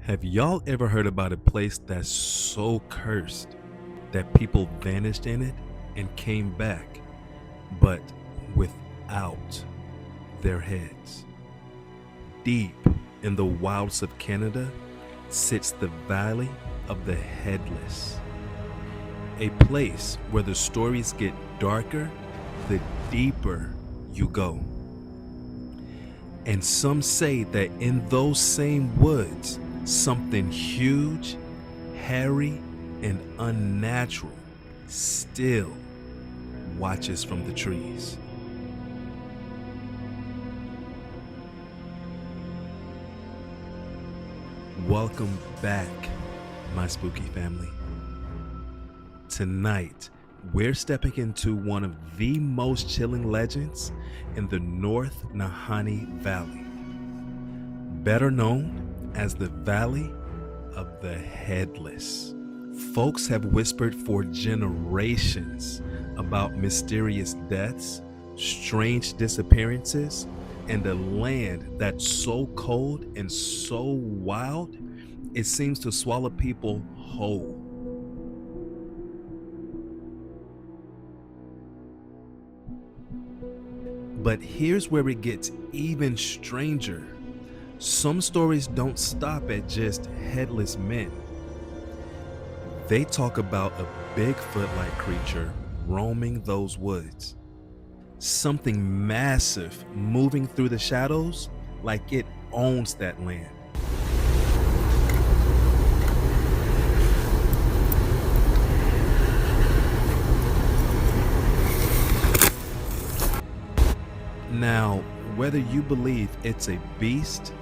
Have y'all ever heard about a place that's so cursed that people vanished in it and came back, but without their heads? Deep in the wilds of Canada sits the Valley of the Headless, a place where the stories get darker the deeper you go. And some say that in those same woods, something huge, hairy, and unnatural still watches from the trees. Welcome back, my spooky family. Tonight, we're stepping into one of the most chilling legends in the North Nahanni Valley, better known as the Valley of the Headless. Folks have whispered for generations about mysterious deaths, strange disappearances, and a land that's so cold and so wild it seems to swallow people whole. But here's where it gets even stranger. Some stories don't stop at just headless men. They talk about a Bigfoot-like creature roaming those woods. Something massive moving through the shadows like it owns that land. Now, whether you believe it's a beast,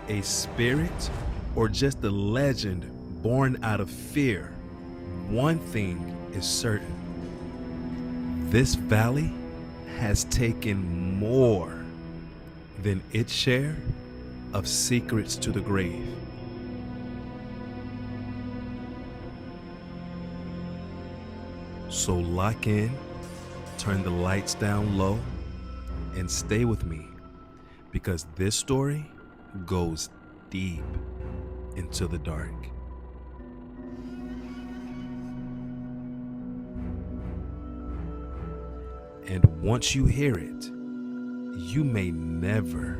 a spirit, or just a legend born out of fear, one thing is certain. This valley has taken more than its share of secrets to the grave. So lock in, turn the lights down low, and stay with me, because this story goes deep into the dark. And once you hear it, you may never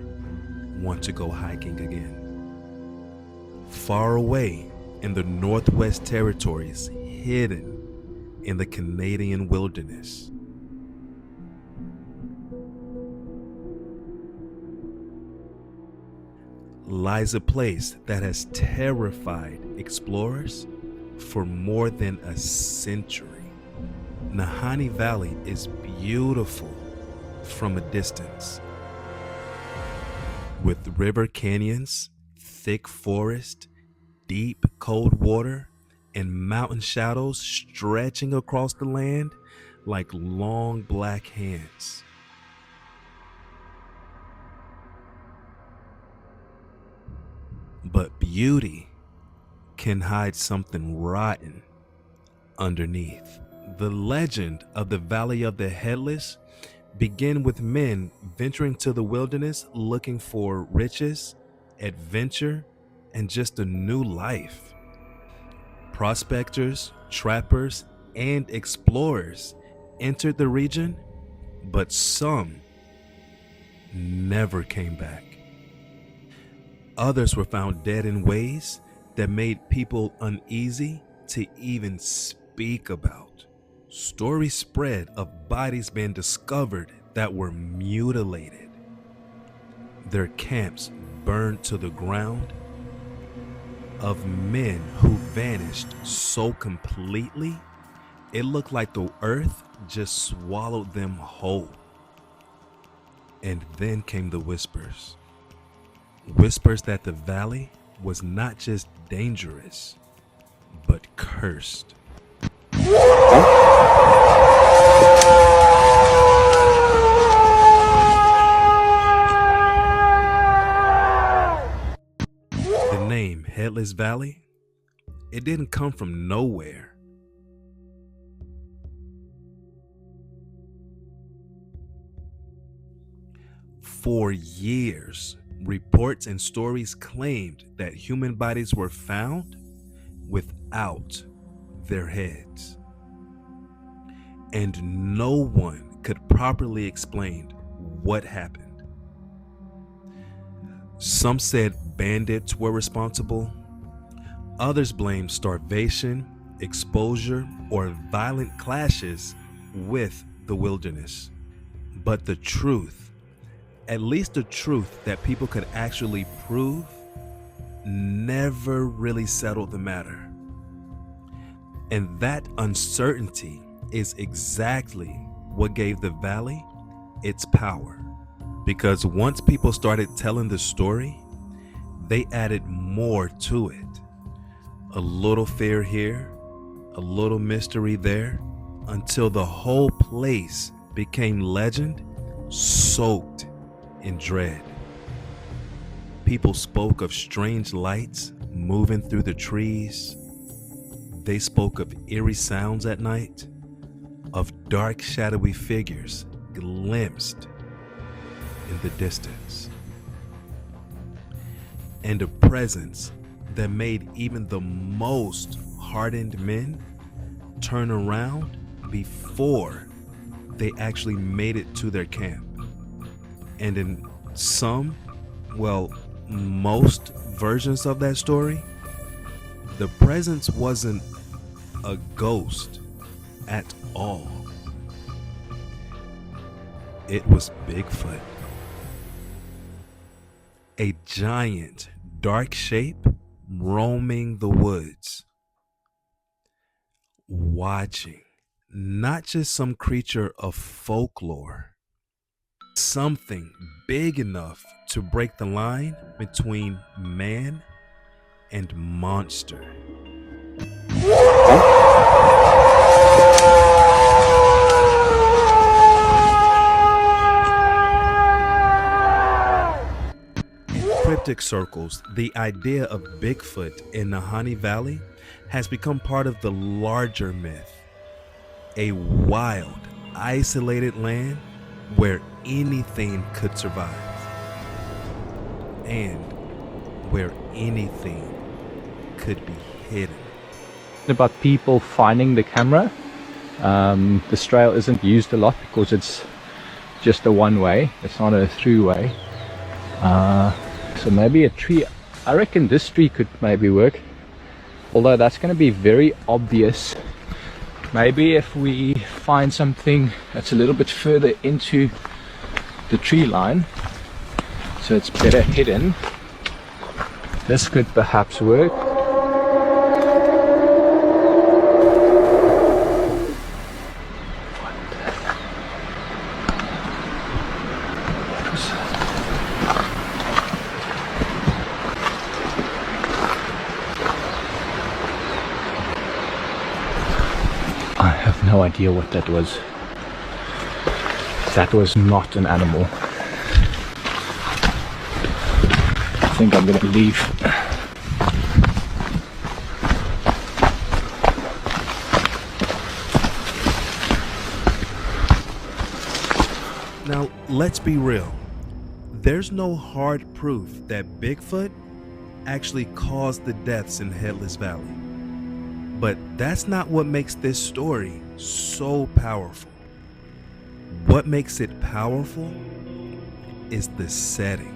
want to go hiking again. Far away in the Northwest Territories, hidden in the Canadian wilderness, lies a place that has terrified explorers for more than a century. Nahanni Valley is beautiful from a distance, with river canyons, thick forest, deep cold water, and mountain shadows stretching across the land like long black hands. But beauty can hide something rotten underneath. The legend of the Valley of the Headless began with men venturing to the wilderness looking for riches, adventure, and just a new life. Prospectors, trappers, and explorers entered the region, but some never came back. Others were found dead in ways that made people uneasy to even speak about. Stories spread of bodies being discovered that were mutilated, their camps burned to the ground, of men who vanished so completely it looked like the earth just swallowed them whole. And then came the whispers. Whispers that the valley was not just dangerous, but cursed. The name Headless Valley, it didn't come from nowhere. For years, Reports and stories claimed that human bodies were found without their heads, and no one could properly explain what happened. Some said bandits were responsible, others blamed starvation, exposure, or violent clashes with the wilderness. But the truth, at least the truth that people could actually prove, never really settled the matter. And that uncertainty is exactly what gave the valley its power. Because once people started telling the story, they added more to it. A little fear here, a little mystery there, until the whole place became legend, soaked in dread. People spoke of strange lights moving through the trees. They spoke of eerie sounds at night, of dark, shadowy figures glimpsed in the distance, and a presence that made even the most hardened men turn around before they actually made it to their camp. And in some, well, most versions of that story, the presence wasn't a ghost at all. It was Bigfoot. A giant, dark shape roaming the woods, watching not just some creature of folklore, something big enough to break the line between man and monster. In cryptic circles, the idea of Bigfoot in Nahanni Valley has become part of the larger myth. A wild, isolated land where anything could survive, and where anything could be hidden. About people finding the camera, this trail isn't used a lot because it's just a one way, it's not a through way. So maybe a tree, I reckon this tree could maybe work, although that's going to be very obvious. Maybe if we find something that's a little bit further into the tree line, so it's better hidden, this could perhaps work. I have no idea what that was. That was not an animal. I think I'm gonna leave. Now, let's be real. There's no hard proof that Bigfoot actually caused the deaths in Headless Valley. But that's not what makes this story so powerful. What makes it powerful is the setting.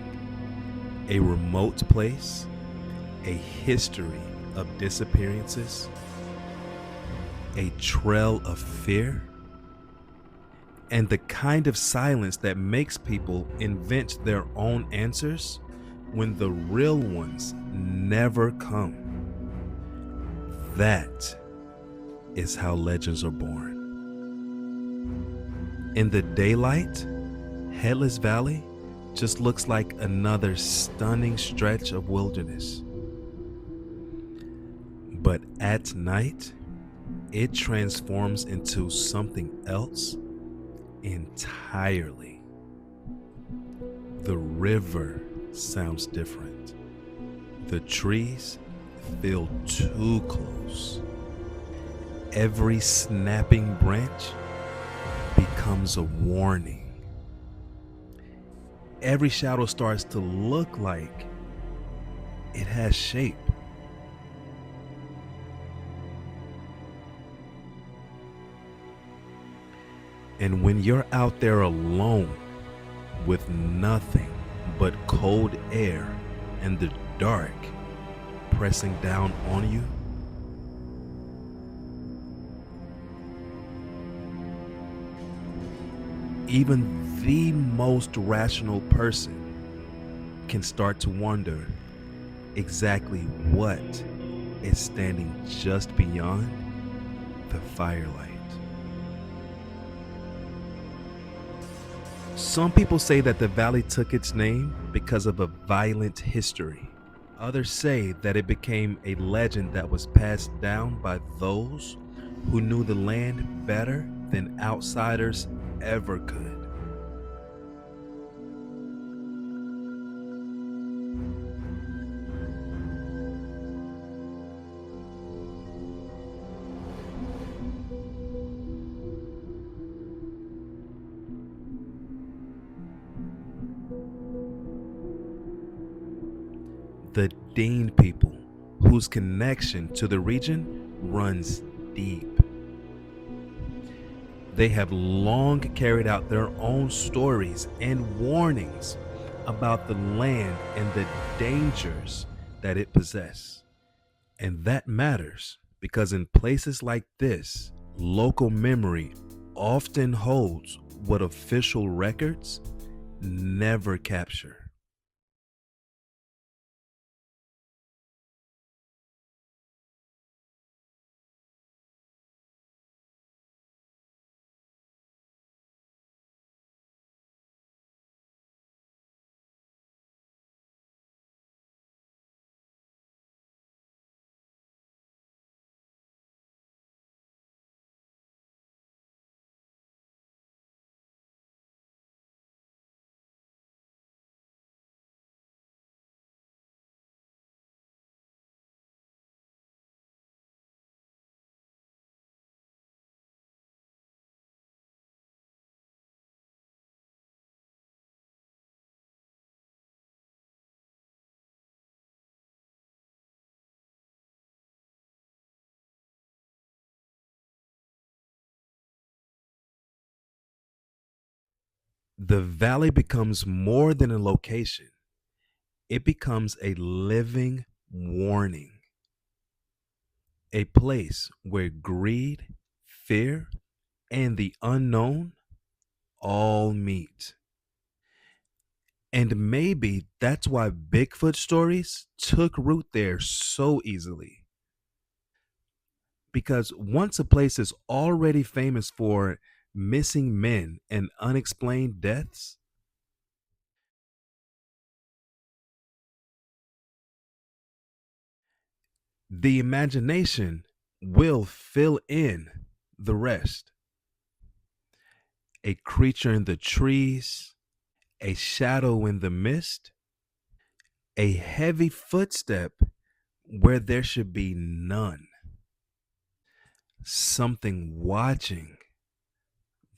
A remote place, a history of disappearances, a trail of fear, and the kind of silence that makes people invent their own answers when the real ones never come. That is how legends are born. In the daylight, Headless Valley just looks like another stunning stretch of wilderness. But at night, it transforms into something else entirely. The river sounds different. The trees feel too close. Every snapping branch becomes a warning. every shadow starts to look like it has shape. And when you're out there alone with nothing but cold air and the dark pressing down on you, even the most rational person can start to wonder exactly what is standing just beyond the firelight. Some people say that the valley took its name because of a violent history. Others say that it became a legend that was passed down by those who knew the land better than outsiders ever could. The Dean people, whose connection to the region runs deep. They have long carried out their own stories and warnings about the land and the dangers that it possesses. And that matters because in places like this, local memory often holds what official records never capture. The valley becomes more than a location, it becomes a living warning, a place where greed, fear, and the unknown all meet. And maybe that's why Bigfoot stories took root there so easily. Because once a place is already famous for missing men and unexplained deaths, the imagination will fill in the rest. A creature in the trees, a shadow in the mist, a heavy footstep where there should be none, something watching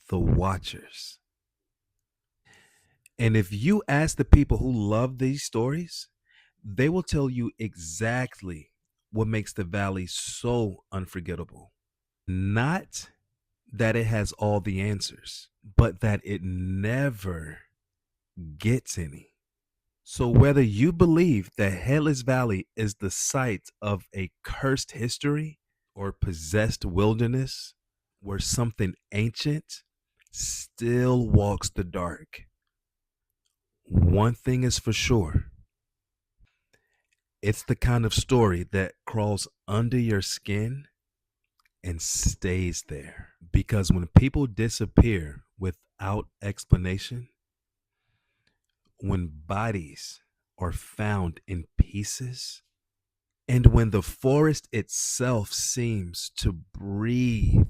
the watchers. And if you ask the people who love these stories, they will tell you exactly what makes the valley so unforgettable. Not that it has all the answers, but that it never gets any. So, whether you believe that Headless Valley is the site of a cursed history or possessed wilderness where something ancient still walks the dark, one thing is for sure, it's the kind of story that crawls under your skin and stays there. Because when people disappear without explanation, when bodies are found in pieces, and when the forest itself seems to breathe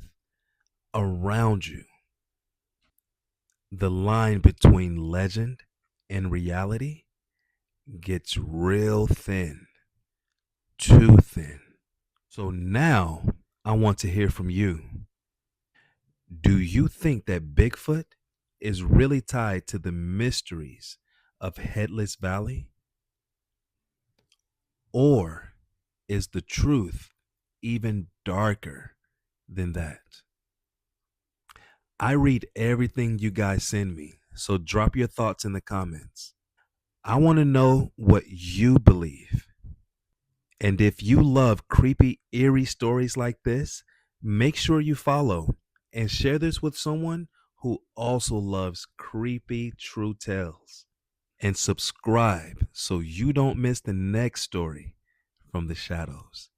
around you, the line between legend and reality gets real thin, too thin. So now I want to hear from you. Do you think that Bigfoot is really tied to the mysteries of Headless Valley? Or is the truth even darker than that? I read everything you guys send me, so drop your thoughts in the comments. I want to know what you believe. And if you love creepy, eerie stories like this, make sure you follow and share this with someone who also loves creepy true tales. And subscribe so you don't miss the next story from the shadows.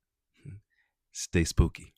Stay spooky.